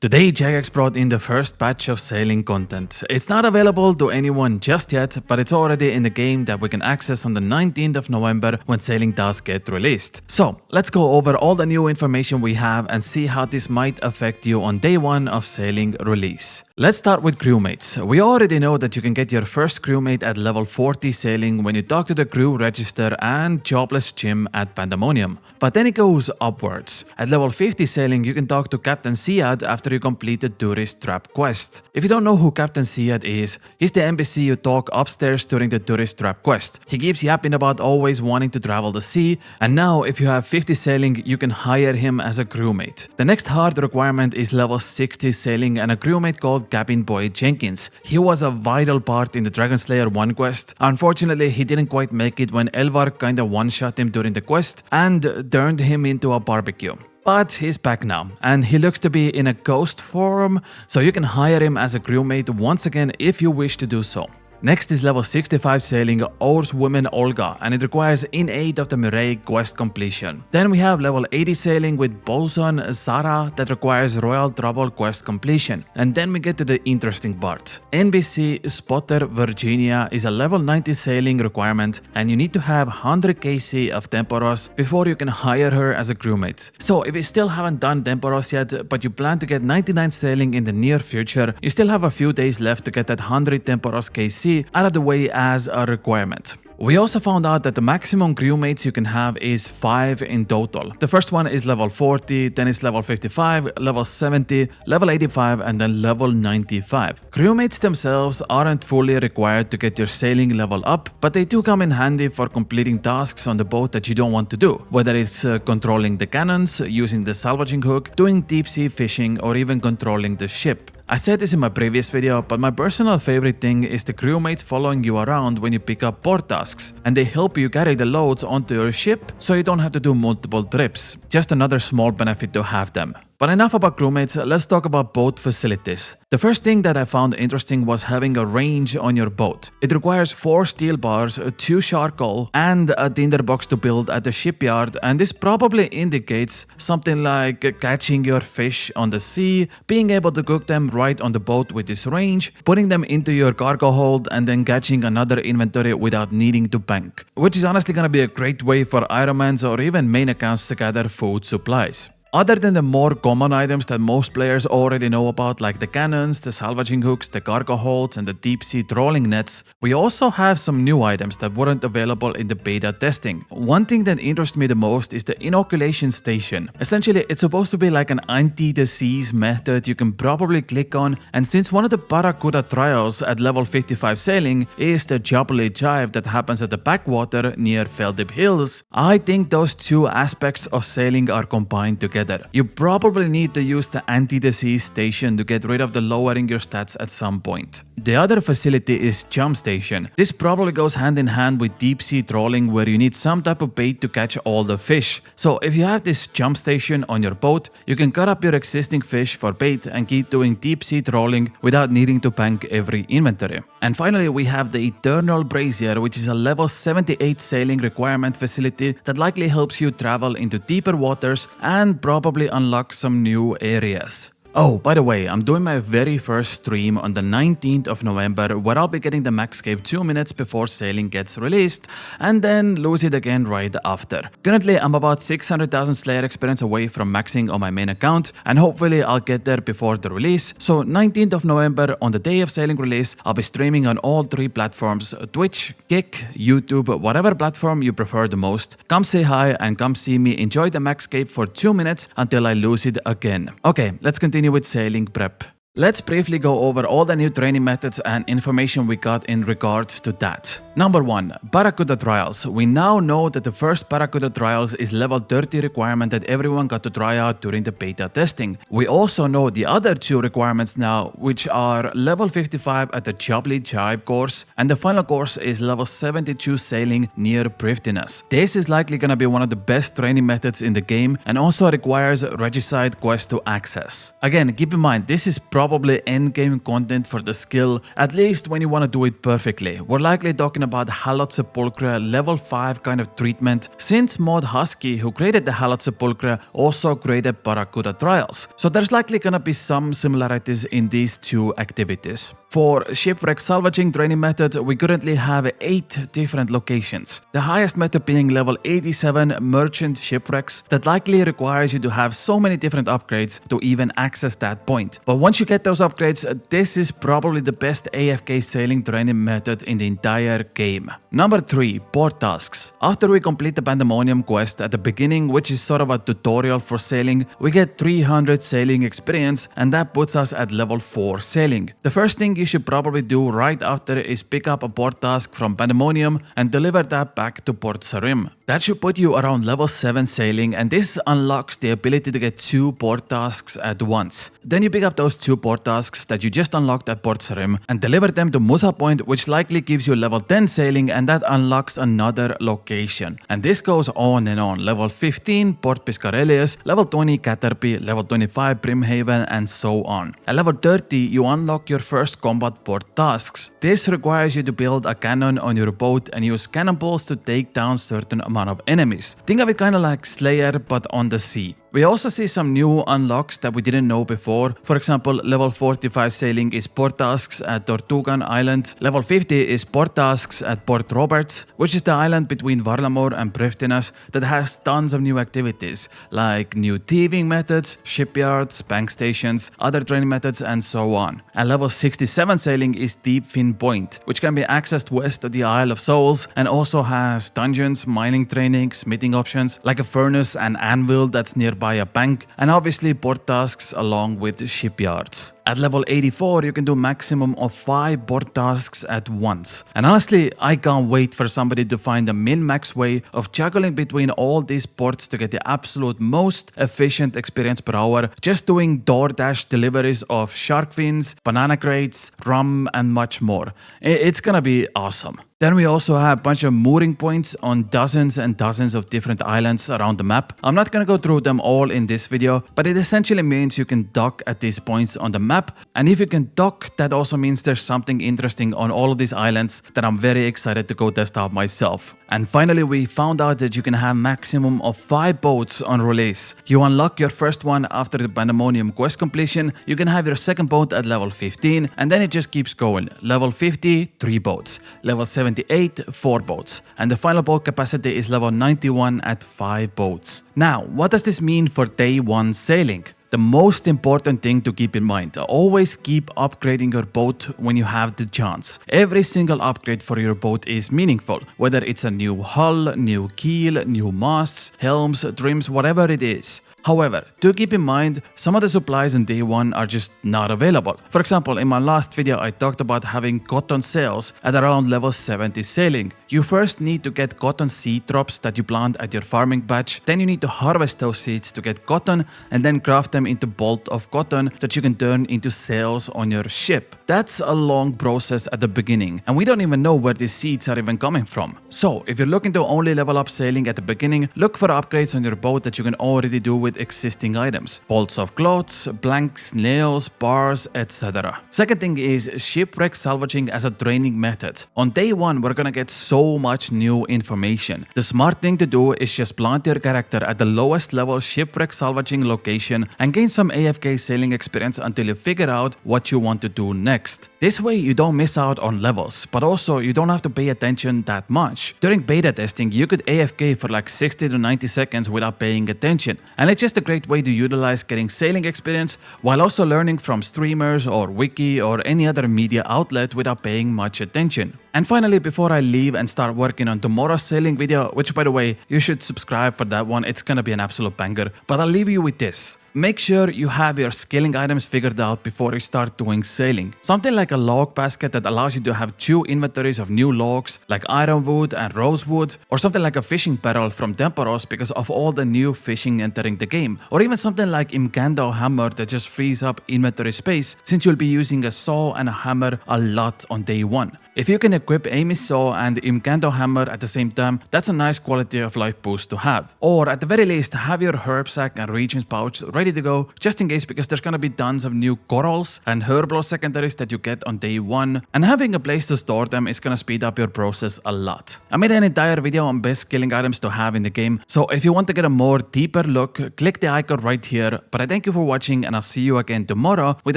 Today, Jagex brought in the first batch of sailing content. It's not available to anyone just yet, but it's already in the game that we can access on the 19th of November when sailing does get released. So, let's go over all the new information we have and see how this might affect you on day 1 of sailing release. Let's start with crewmates. We already know that you can get your first crewmate at level 40 sailing when you talk to the crew register and jobless Jim at Pandemonium. But then it goes upwards. At level 50 sailing, you can talk to Captain Siad after you complete the tourist trap quest. If you don't know who Captain Siad is, he's the NPC you talk upstairs during the tourist trap quest. He keeps yapping about always wanting to travel the sea, and now if you have 50 sailing, you can hire him as a crewmate. The next hard requirement is level 60 sailing and a crewmate called Cabin Boy Jenkins. He was a vital part in the Dragon Slayer 1 quest. Unfortunately, he didn't quite make it when Elvar kinda one-shot him during the quest and turned him into a barbecue. But he's back now, and he looks to be in a ghost form, so you can hire him as a crewmate once again if you wish to do so. Next is level 65 sailing Oarswoman Olga, and it requires in 8 of the Mireille quest completion. Then we have level 80 sailing with Bosun Zara that requires Royal Trouble quest completion. And then we get to the interesting part. NPC Spotter Virginia is a level 90 sailing requirement, and you need to have 100 KC of Temporos before you can hire her as a crewmate. So if you still haven't done Temporos yet, but you plan to get 99 sailing in the near future, you still have a few days left to get that 100 Temporos KC out of the way as a requirement. We also found out that the maximum crewmates you can have is 5 in total. The first one is level 40, then it's level 55, level 70, level 85, and then level 95. Crewmates themselves aren't fully required to get your sailing level up, but they do come in handy for completing tasks on the boat that you don't want to do, whether it's controlling the cannons, using the salvaging hook, doing deep sea fishing, or even controlling the ship. I said this in my previous video, but my personal favorite thing is the crewmates following you around when you pick up port tasks, and they help you carry the loads onto your ship so you don't have to do multiple trips. Just another small benefit to have them. But enough about crewmates, let's talk about boat facilities. The first thing that I found interesting was having a range on your boat. It requires 4 steel bars, 2 charcoal, and a tinderbox to build at the shipyard, and this probably indicates something like catching your fish on the sea, being able to cook them right on the boat with this range, putting them into your cargo hold, and then catching another inventory without needing to bank. Which is honestly gonna be a great way for Ironmans or even main accounts to gather food supplies. Other than the more common items that most players already know about, like the cannons, the salvaging hooks, the cargo holds, and the deep sea trolling nets, we also have some new items that weren't available in the beta testing. One thing that interests me the most is the inoculation station. Essentially, it's supposed to be like an anti-disease method you can probably click on, and since one of the Barracuda trials at level 55 sailing is the Jubilee Jive that happens at the backwater near Feldip Hills, I think those two aspects of sailing are combined together. You probably need to use the anti-disease station to get rid of the lowering your stats at some point. The other facility is Jump Station. This probably goes hand in hand with deep sea trolling, where you need some type of bait to catch all the fish. So if you have this Jump Station on your boat, you can cut up your existing fish for bait and keep doing deep sea trolling without needing to bank every inventory. And finally, we have the Eternal Brazier, which is a level 78 sailing requirement facility that likely helps you travel into deeper waters and probably unlock some new areas. Oh, by the way, I'm doing my very first stream on the 19th of November where I'll be getting the Maxscape 2 minutes before sailing gets released and then lose it again right after. Currently, I'm about 600,000 Slayer experience away from maxing on my main account, and hopefully I'll get there before the release. So 19th of November, on the day of sailing release, I'll be streaming on all 3 platforms: Twitch, Kick, YouTube, whatever platform you prefer the most. Come say hi and come see me enjoy the Maxscape for 2 minutes until I lose it again. Okay, let's continue with sailing prep. Let's briefly go over all the new training methods and information we got in regards to that. Number 1. Barracuda Trials. We now know that the first Barracuda Trials is level 30 requirement that everyone got to try out during the beta testing. We also know the other 2 requirements now, which are level 55 at the Jubilee Jive course, and the final course is level 72 sailing near Prifddinas. This is likely gonna be one of the best training methods in the game and also requires Regicide quest to access. Again, keep in mind, this is probably probably endgame content for the skill, at least when you want to do it perfectly. We're likely talking about Hallowed Sepulchre level 5 kind of treatment, since Mod Husky, who created the Hallowed Sepulchre, also created Barracuda Trials. So there's likely gonna be some similarities in these two activities. For Shipwreck salvaging training method, we currently have 8 different locations. The highest method being level 87 merchant shipwrecks that likely requires you to have so many different upgrades to even access that point. But once you get those upgrades, this is probably the best AFK sailing training method in the entire game. Number 3, port tasks. After we complete the Pandemonium quest at the beginning, which is sort of a tutorial for sailing, we get 300 sailing experience, and that puts us at level 4 sailing. The first thing you should probably do right after is pick up a port task from Pandemonium and deliver that back to Port Sarim. That should put you around level 7 sailing, and this unlocks the ability to get 2 port tasks at once. Then you pick up those 2 port tasks that you just unlocked at Port Sarim and deliver them to Musa Point, which likely gives you level 10 sailing, and that unlocks another location. And this goes on and on. Level 15 Port Piscarelius, level 20 Caterpie, level 25 Brimhaven, and so on. At level 30 you unlock your first combat port tasks. This requires you to build a cannon on your boat and use cannonballs to take down certain amount of enemies. Think of it kind of like Slayer but on the sea. We also see some new unlocks that we didn't know before. For example, level 45 sailing is port tasks at Tortugan Island. Level 50 is port tasks at Port Roberts, which is the island between Varlamore and Prifddinas that has tons of new activities, like new thieving methods, shipyards, bank stations, other training methods, and so on. And level 67 sailing is Deep Fin Point, which can be accessed west of the Isle of Souls and also has dungeons, mining training, smithing options, like a furnace and anvil that's nearby a bank, and obviously port tasks along with shipyards. At level 84, you can do maximum of 5 port tasks at once. And honestly, I can't wait for somebody to find a min-max way of juggling between all these ports to get the absolute most efficient experience per hour, just doing DoorDash deliveries of shark fins, banana crates, rum, and much more. It's gonna be awesome. Then we also have a bunch of mooring points on dozens and dozens of different islands around the map. I'm not gonna go through them all in this video, but it essentially means you can dock at these points on the map. And if you can dock, that also means there's something interesting on all of these islands that I'm very excited to go test out myself. And finally, we found out that you can have maximum of 5 boats on release. You unlock your first one after the Pandemonium quest completion, you can have your second boat at level 15, and then it just keeps going. Level 50, 3 boats. Level 78, 4 boats. And the final boat capacity is level 91 at 5 boats. Now, what does this mean for day 1 sailing? The most important thing to keep in mind, always keep upgrading your boat when you have the chance. Every single upgrade for your boat is meaningful, whether it's a new hull, new keel, new masts, helms, trims, whatever it is. However, do keep in mind, some of the supplies in day 1 are just not available. For example, in my last video I talked about having cotton sails at around level 70 sailing. You first need to get cotton seed drops that you plant at your farming batch, then you need to harvest those seeds to get cotton and then craft them into bolt of cotton that you can turn into sails on your ship. That's a long process at the beginning, and we don't even know where these seeds are even coming from. So, if you're looking to only level up sailing at the beginning, look for upgrades on your boat that you can already do with existing items. Bolts of clothes, blanks, nails, bars, etc. Second thing is shipwreck salvaging as a training method. On day 1, we're gonna get so much new information. The smart thing to do is just plant your character at the lowest level shipwreck salvaging location and gain some AFK sailing experience until you figure out what you want to do next. This way you don't miss out on levels, but also you don't have to pay attention that much. During beta testing, you could AFK for like 60 to 90 seconds without paying attention, and it's just a great way to utilize getting sailing experience while also learning from streamers or wiki or any other media outlet without paying much attention. And finally, before I leave and start working on tomorrow's sailing video, which by the way, you should subscribe for that one, it's gonna be an absolute banger, but I'll leave you with this. Make sure you have your scaling items figured out before you start doing sailing. Something like a log basket that allows you to have 2 inventories of new logs like ironwood and rosewood, or something like a fishing barrel from Temporos because of all the new fishing entering the game, or even something like Imgando hammer that just frees up inventory space since you'll be using a saw and a hammer a lot on day 1. If you can equip Amy's saw and Imcanto hammer at the same time, that's a nice quality of life boost to have. Or at the very least, have your herb sack and regions pouch ready to go, just in case, because there's gonna be tons of new corals and herbal secondaries that you get on day 1, and having a place to store them is gonna speed up your process a lot. I made an entire video on best skilling items to have in the game, so if you want to get a more deeper look, click the icon right here. But I thank you for watching, and I'll see you again tomorrow with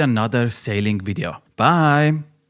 another sailing video. Bye!